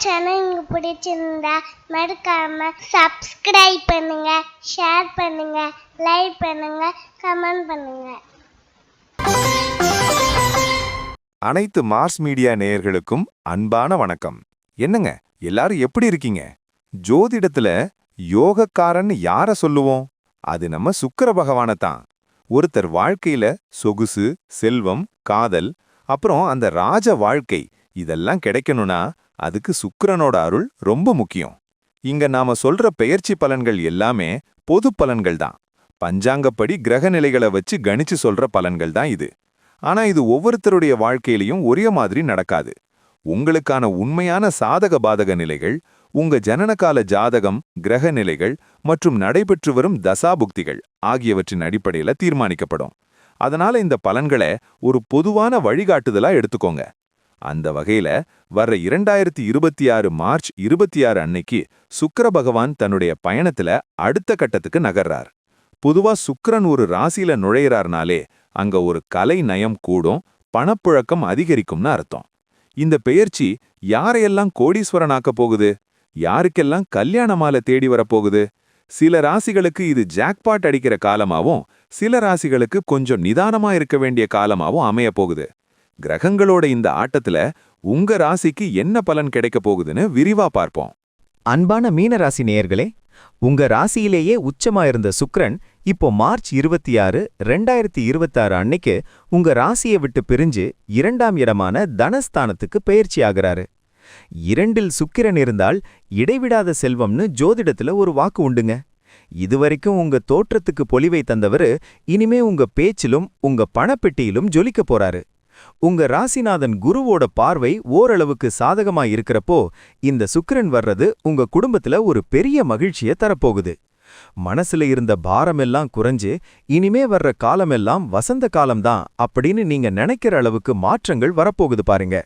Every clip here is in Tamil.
சேனல் உங்களுக்கு பிடிச்சிருந்தா மறக்காம சப்ஸ்கிரைப் பண்ணுங்க, ஷேர் பண்ணுங்க, லைக் பண்ணுங்க, கமெண்ட் பண்ணுங்க. அனைத்து மாஸ் மீடியா நேயர்களுக்கும் அன்பான வணக்கம். என்னங்க எல்லாரும் எப்படி இருக்கீங்க? ஜோதிடத்துல யோகக்காரன் யார சொல்லுவோம்? அது நம்ம சுக்கிர பகவானத்தான். ஒருத்தர் வாழ்க்கையில சொகுசு, செல்வம், காதல், அப்புறம் அந்த ராஜ வாழ்க்கை இதெல்லாம் கிடைக்கணும்னா அதுக்கு சுக்கிரனோட அருள் ரொம்ப முக்கியம். இங்க நாம சொல்ற பெயர்ச்சி பலன்கள் எல்லாமே பொது பலன்கள் தான். பஞ்சாங்கப்படி கிரக நிலைகளை வச்சு கணிச்சு சொல்ற பலன்கள் தான் இது. ஆனா இது ஒவ்வொருத்தருடைய வாழ்க்கையிலையும் ஒரே மாதிரி நடக்காது. உங்களுக்கான உண்மையான சாதக பாதக நிலைகள் உங்க ஜனனகால ஜாதகம், கிரக நிலைகள் மற்றும் நடைபெற்று வரும் தசாபுக்திகள் ஆகியவற்றின் அடிப்படையில தீர்மானிக்கப்படும். அதனால இந்த பலன்களை ஒரு பொதுவான வழிகாட்டுதலா எடுத்துக்கோங்க. அந்த வகையில வர்ற 2026 மார்ச் 26 அன்னைக்கு சுக்கிர பகவான் தன்னுடைய பயணத்துல அடுத்த கட்டத்துக்கு நகர்றார். பொதுவா சுக்கிரன் ஒரு ராசியில நுழையிறார்னாலே அங்க ஒரு கலை நயம் கூடும், பணப்புழக்கம் அதிகரிக்கும்னு அர்த்தம். இந்த பெயர்ச்சி யாரையெல்லாம் கோடீஸ்வரனாக்க போகுது, யாருக்கெல்லாம் கல்யாண மாலை தேடி வரப்போகுது? சில ராசிகளுக்கு இது ஜாக்பாட் அடிக்கிற காலமாவும், சில ராசிகளுக்கு கொஞ்சம் நிதானமா இருக்க வேண்டிய காலமாவும் அமைய போகுது. கிரகங்களோட இந்த ஆட்டத்துல உங்க ராசிக்கு என்ன பலன் கிடைக்க போகுதுன்னு விரிவா பார்ப்போம். அன்பான மீனராசி நேயர்களே, உங்க ராசியிலேயே உச்சமா இருந்த சுக்கிரன் இப்போ மார்ச் 26, 2026 அன்னைக்கு உங்க ராசியை விட்டு பிரிஞ்சு 2ஆம் இடமான தனஸ்தானத்துக்கு பெயர்ச்சி ஆகிறாரு. 2இல் சுக்கிரன் இருந்தால் இடைவிடாத செல்வம்னு ஜோதிடத்துல ஒரு வாக்கு உண்டுங்க. இதுவரைக்கும் உங்க தோற்றத்துக்கு பொலிவை தந்தவரு இனிமே உங்க பேச்சிலும் உங்க பணப்பெட்டியிலும் ஜொலிக்க போறாரு. உங்க ராசிநாதன் குருவோட பார்வை ஓரளவுக்கு சாதகமா இருக்கிறப்போ இந்த சுக்கிரன் வர்றது உங்க குடும்பத்துல ஒரு பெரிய மகிழ்ச்சியை தரப்போகுது. மனசுல இருந்த பாரமெல்லாம் குறைஞ்சு இனிமே வர்ற காலமெல்லாம் வசந்த காலம்தான் அப்படின்னு நீங்க நினைக்கிற அளவுக்கு மாற்றங்கள் வரப்போகுது பாருங்க.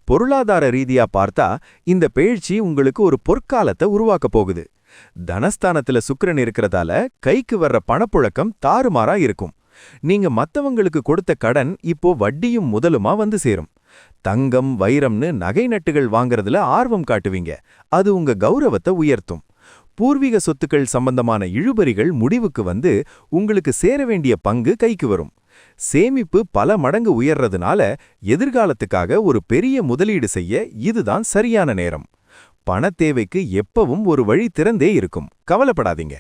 பொருளாதார ரீதியா பார்த்தா இந்த பெயர்ச்சி உங்களுக்கு ஒரு பொற்காலத்தை உருவாக்க போகுது. தனஸ்தானத்துல சுக்கிரன் இருக்கிறதால கைக்கு வர்ற பணப்புழக்கம் தாறுமாறா இருக்கும். நீங்க மத்தவங்களுக்கு கொடுத்த கடன் இப்போ வட்டியும் முதலுமா வந்து சேரும். தங்கம், வைரம்னு நகை நட்டுகள் வாங்கறதுல ஆர்வம் காட்டுவீங்க. அது உங்க கௌரவத்தை உயர்த்தும். பூர்வீக சொத்துக்கள் சம்பந்தமான இழுபறிகள் முடிவுக்கு வந்து உங்களுக்கு சேர வேண்டிய பங்கு கைக்கு வரும். சேமிப்பு பல மடங்கு உயர்றதுனால எதிர்காலத்துக்காக ஒரு பெரிய முதலீடு செய்ய இதுதான் சரியான நேரம். பணத்தேவைக்கு எப்பவும் ஒரு வழி திறந்தே இருக்கும், கவலைப்படாதீங்க.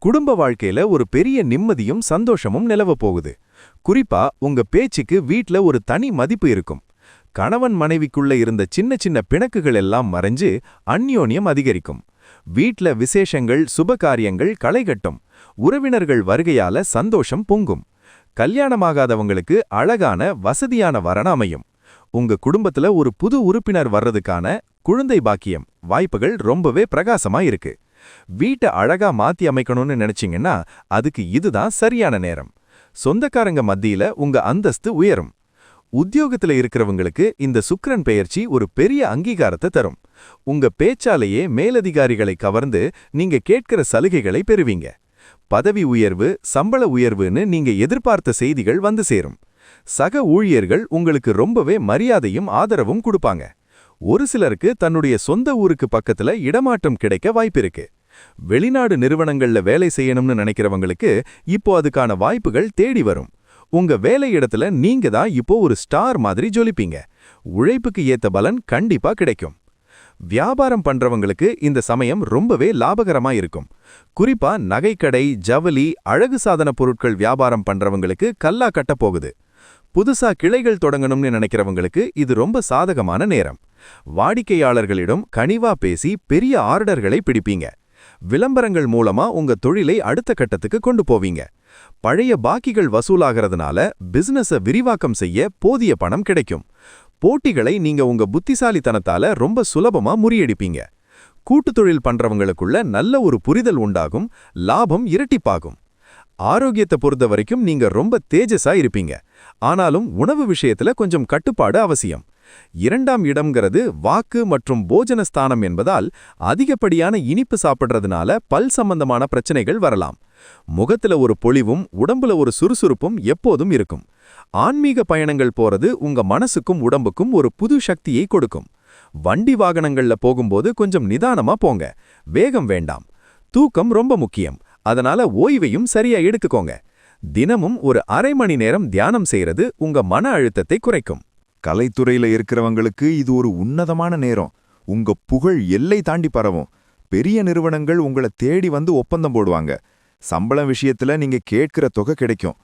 குடும்ப வாழ்க்கையில ஒரு பெரிய நிம்மதியும் சந்தோஷமும் நிலவ போகுது. குறிப்பா உங்க பேச்சுக்கு வீட்ல ஒரு தனி மதிப்பு இருக்கும். கணவன் மனைவிக்குள்ள இருந்த சின்ன சின்ன பிணக்குகள் எல்லாம் மறைஞ்சு அந்யோன்யம் அதிகரிக்கும். வீட்ல விசேஷங்கள், சுபகாரியங்கள் களைகட்டும். உறவினர்கள் வருகையால சந்தோஷம் பொங்கும். கல்யாணமாகாதவங்களுக்கு அழகான வசதியான வரன் அமையும். உங்க குடும்பத்துல ஒரு புது உறுப்பினர் வர்றதுக்கான குழந்தை பாக்கியம் வாய்ப்புகள் ரொம்பவே பிரகாசமா இருக்கு. வீட்டை அழகா மாத்தி அமைக்கணும்னு நினைச்சீங்கன்னா அதுக்கு இதுதான் சரியான நேரம். சொந்தக்காரங்க மத்தியில உங்க அந்தஸ்து உயரும். உத்தியோகத்துல இருக்கிறவங்களுக்கு இந்த சுக்கிரன் பெயர்ச்சி ஒரு பெரிய அங்கீகாரத்தை தரும். உங்க பேச்சாலேயே மேலதிகாரிகளை கவர்ந்து நீங்க கேட்கிற சலுகைகளை பெறுவீங்க. பதவி உயர்வு, சம்பள உயர்வுன்னு நீங்க எதிர்பார்த்த செய்திகள் வந்து சேரும். சக ஊழியர்கள் உங்களுக்கு ரொம்பவே மரியாதையும் ஆதரவும் கொடுப்பாங்க. ஒரு சிலருக்கு தன்னுடைய சொந்த ஊருக்கு பக்கத்துல இடமாற்றம் கிடைக்க வாய்ப்பிருக்கு. வெளிநாடு நிறுவனங்கள்ல வேலை செய்யணும்னு நினைக்கிறவங்களுக்கு இப்போ அதுக்கான வாய்ப்புகள் தேடி வரும். உங்க வேலை இடத்துல நீங்க தான் இப்போ ஒரு ஸ்டார் மாதிரி ஜொலிப்பீங்க. உழைப்புக்கு ஏத்த பலன் கண்டிப்பா கிடைக்கும். வியாபாரம் பண்றவங்களுக்கு இந்த சமயம் ரொம்பவே லாபகரமா இருக்கும். குறிப்பா நகைக்கடை, ஜவுளி, அழகு சாதன பொருட்கள் வியாபாரம் பண்றவங்களுக்கு கல்லா கட்ட போகுது. புதுசா கிளைகள் தொடங்கணும்னு நினைக்கிறவங்களுக்கு இது ரொம்ப சாதகமான நேரம். வாடிக்கையாளர்களிடம் கனிவா பேசி பெரிய ஆர்டர்களை பிடிப்பீங்க. விளம்பரங்கள் மூலமா உங்க தொழிலை அடுத்த கட்டத்துக்கு கொண்டு போவீங்க. பழைய பாக்கிகள் வசூலாகிறதுனால பிசினஸை விரிவாக்கம் செய்ய போதிய பணம் கிடைக்கும். போட்டிகளை நீங்க உங்க புத்திசாலித்தனத்தால ரொம்ப சுலபமா முறியடிப்பீங்க. கூட்டுத் தொழில் பண்றவங்களுக்குள்ள நல்ல ஒரு புரிதல் உண்டாகும். லாபம் இரட்டிப்பாகும். ஆரோக்கியத்தை பொறுத்த வரைக்கும் நீங்க ரொம்ப தேஜஸா இருப்பீங்க. ஆனாலும் உணவு விஷயத்துல கொஞ்சம் கட்டுப்பாடு அவசியம். 2ஆம் இடம்ங்கிறது வாக்கு மற்றும் போஜனஸ்தானம் என்பதால் அதிகப்படியான இனிப்பு சாப்பிடுறதுனால பல் சம்பந்தமான பிரச்சனைகள் வரலாம். முகத்துல ஒரு பொலிவும் உடம்புல ஒரு சுறுசுறுப்பும் எப்போதும் இருக்கும். ஆன்மீக பயணங்கள் போறது உங்க மனசுக்கும் உடம்புக்கும் ஒரு புது சக்தியை கொடுக்கும். வண்டி வாகனங்கள்ல போகும்போது கொஞ்சம் நிதானமா போங்க. வேகம் வேண்டாம். தூக்கம் ரொம்ப முக்கியம். அதனால ஓய்வையும் சரியா எடுத்துக்கோங்க. தினமும் ஒரு அரை மணி நேரம் தியானம் செய்யறது உங்க மன அழுத்தத்தை குறைக்கும். கலைத்துறையில இருக்கிறவங்களுக்கு இது ஒரு உன்னதமான நேரம். உங்க புகழ் எல்லை தாண்டி பரவும். பெரிய நிறுவனங்கள் உங்களை தேடி வந்து ஒப்பந்தம் போடுவாங்க. சம்பளம் விஷயத்துல நீங்க கேட்கிற தொகை கிடைக்கும்.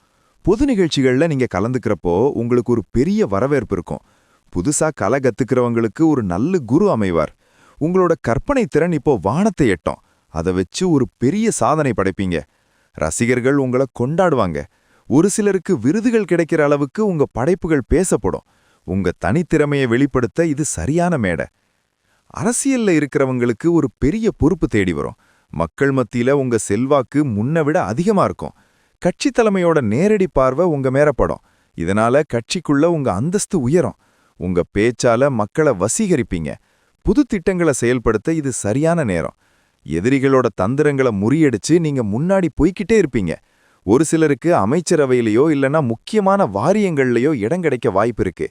பொது நிகழ்ச்சிகள்ல நீங்க கலந்துக்கிறப்போ உங்களுக்கு ஒரு பெரிய வரவேற்பு இருக்கும். புதுசா கலை கத்துக்கிறவங்களுக்கு ஒரு நல்ல குரு அமைவார். உங்களோட கற்பனை திறன் இப்போ வானத்தை எட்டும். அதை வச்சு ஒரு பெரிய சாதனை படைப்பீங்க. ரசிகர்கள் உங்களை கொண்டாடுவாங்க. ஒரு சிலருக்கு விருதுகள் கிடைக்கிற அளவுக்கு உங்க படைப்புகள் பேசப்படும். உங்க தனித்திறமையை வெளிப்படுத்த இது சரியான மேடை. அரசியல்ல இருக்கிறவங்களுக்கு ஒரு பெரிய பொறுப்பு தேடி வரும். மக்கள் மத்தியில உங்க செல்வாக்கு முன்ன விட அதிகமா இருக்கும். கட்சி தலைமையோட நேரடி பார்வை உங்க மேறப்படும். இதனால கட்சிக்குள்ள உங்க அந்தஸ்து உயரும். உங்க பேச்சால மக்களை வசீகரிப்பீங்க. புது திட்டங்களை செயல்படுத்த இது சரியான நேரம். எதிரிகளோட தந்திரங்களை முறியடிச்சு நீங்க முன்னாடி போய்கிட்டே இருப்பீங்க. ஒரு சிலருக்கு அமைச்சரவையிலையோ இல்லனா முக்கியமான வாரியங்கள்லையோ இடம் கிடைக்க வாய்ப்பு இருக்கு.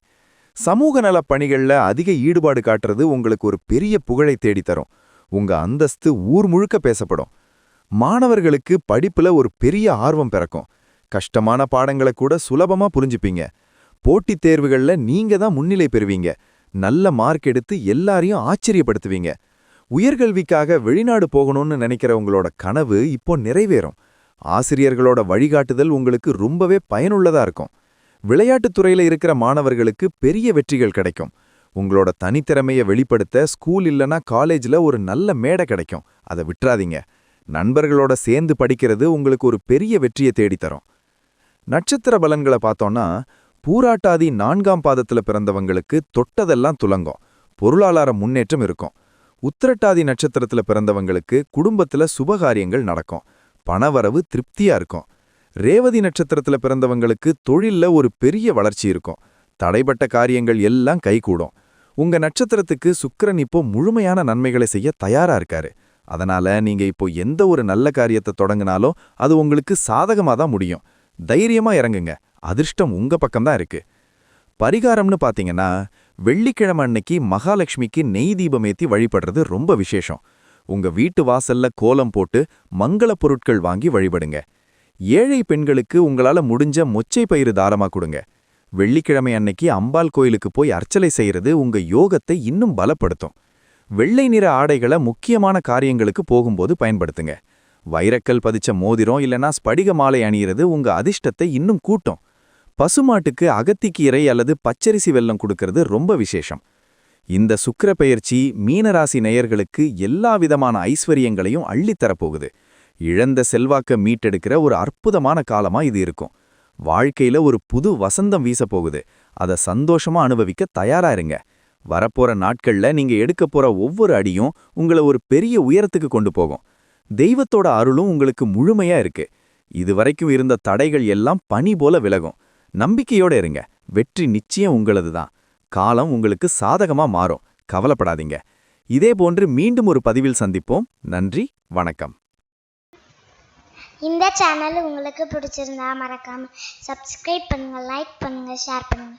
சமூக நலப் பணிகள்ல அதிக ஈடுபாடு காட்டுறது உங்களுக்கு ஒரு பெரிய புகழை தேடித்தரும். உங்க அந்தஸ்து ஊர் முழுக்க பேசப்படும். மாணவர்களுக்கு படிப்புல ஒரு பெரிய ஆர்வம் பிறக்கும். கஷ்டமான பாடங்களை கூட சுலபமா புரிஞ்சுப்பீங்க. போட்டித் தேர்வுகள்ல நீங்க தான் முன்னிலை பெறுவீங்க. நல்ல மார்க் எடுத்து எல்லாரையும் ஆச்சரியப்படுத்துவீங்க. உயர்கல்விக்காக வெளிநாடு போகணும்னு நினைக்கிற உங்களோட கனவு இப்போ நிறைவேறும். ஆசிரியர்களோட வழிகாட்டுதல் உங்களுக்கு ரொம்பவே பயனுள்ளதா இருக்கும். விளையாட்டுத் துறையில இருக்கிற மாணவர்களுக்கு பெரிய வெற்றிகள் கிடைக்கும். உங்களோட தனித்திறமையை வெளிப்படுத்த ஸ்கூல் இல்லனா காலேஜ்ல ஒரு நல்ல மேடை கிடைக்கும். அதை விட்டுறாதீங்க. நண்பர்களோட சேர்ந்து படிக்கிறது உங்களுக்கு ஒரு பெரிய வெற்றியை தேடித்தரும். நட்சத்திர பலன்களை பார்த்தோம்னா, பூராட்டாதி 4ஆம் பாதத்துல பிறந்தவங்களுக்கு தொட்டதெல்லாம் துலங்கும். பொருளாதார முன்னேற்றம் இருக்கும். உத்திரட்டாதி நட்சத்திரத்துல பிறந்தவங்களுக்கு குடும்பத்துல சுபகாரியங்கள் நடக்கும். பணவரவு திருப்தியா இருக்கும். ரேவதி நட்சத்திரத்துல பிறந்தவங்களுக்கு தொழில்ல ஒரு பெரிய வளர்ச்சி இருக்கும். தடைப்பட்ட காரியங்கள் எல்லாம் கைகூடும். உங்க நட்சத்திரத்துக்கு சுக்கிரன் இப்போ முழுமையான நன்மைகளை செய்ய தயாரா இருக்காரு. அதனால நீங்க இப்போ எந்த ஒரு நல்ல காரியத்தை தொடங்கினாலும் அது உங்களுக்கு சாதகமா தான் முடியும். தைரியமா இறங்குங்க. அதிர்ஷ்டம் உங்க பக்கம்தான் இருக்கு. பரிகாரம்னு பாத்தீங்கன்னா, வெள்ளிக்கிழமை அன்னைக்கு மகாலட்சுமிக்கு நெய் தீபமேத்தி வழிபடுறது ரொம்ப விசேஷம். உங்க வீட்டு வாசல்ல கோலம் போட்டு மங்கள பொருட்கள் வாங்கி வழிபடுங்க. ஏழை பெண்களுக்கு உங்களால முடிஞ்ச மொச்சை பயிறு தாரமா கொடுங்க. வெள்ளிக்கிழமை அன்னைக்கு அம்பாள் கோயிலுக்கு போய் அர்ச்சனை செய்யறது உங்க யோகத்தை இன்னும் பலப்படுத்தும். வெள்ளை நிற ஆடைகளை முக்கியமான காரியங்களுக்கு போகும்போது பயன்படுத்துங்க. வைரக்கல் பதிச்ச மோதிரம் இல்லனா ஸ்படிக மாலை அணியிறது உங்க அதிர்ஷ்டத்தை இன்னும் கூட்டும். பசுமாட்டுக்கு அகத்திக்கீரை அல்லது பச்சரிசி வெல்லம் கொடுக்கறது ரொம்ப விசேஷம். இந்த சுக்கிர பெயர்ச்சி மீனராசி நேயர்களுக்கு எல்லா விதமான ஐஸ்வர்யங்களையும் அள்ளித்தரப்போகுது. இழந்த செல்வாக்க மீட்டெடுக்கிற ஒரு அற்புதமான காலமா இது இருக்கும். வாழ்க்கையில ஒரு புது வசந்தம் வீசப்போகுது. அதை சந்தோஷமா அனுபவிக்க தயாரா இருங்க. வரப்போற நாட்கள்ல நீங்க எடுக்க போற ஒவ்வொரு அடியும் உங்களை ஒரு பெரிய உயரத்துக்கு கொண்டு போகும். தெய்வத்தோட அருளும் உங்களுக்கு முழுமையா இருக்கு. இதுவரைக்கும் இருந்த தடைகள் எல்லாம் பனி போல விலகும். நம்பிக்கையோட இருங்க. வெற்றி நிச்சயம் உங்களதுதான். காலம் உங்களுக்கு சாதகமா மாறும். கவலைப்படாதீங்க. இதே போன்று மீண்டும் ஒரு பதிவில் சந்திப்போம். நன்றி, வணக்கம். இந்த சேனல் உங்களுக்கு பிடிச்சிருந்தா மறக்காம சப்ஸ்கிரைப் பண்ணுங்க, லைக் பண்ணுங்க, ஷேர் பண்ணுங்க.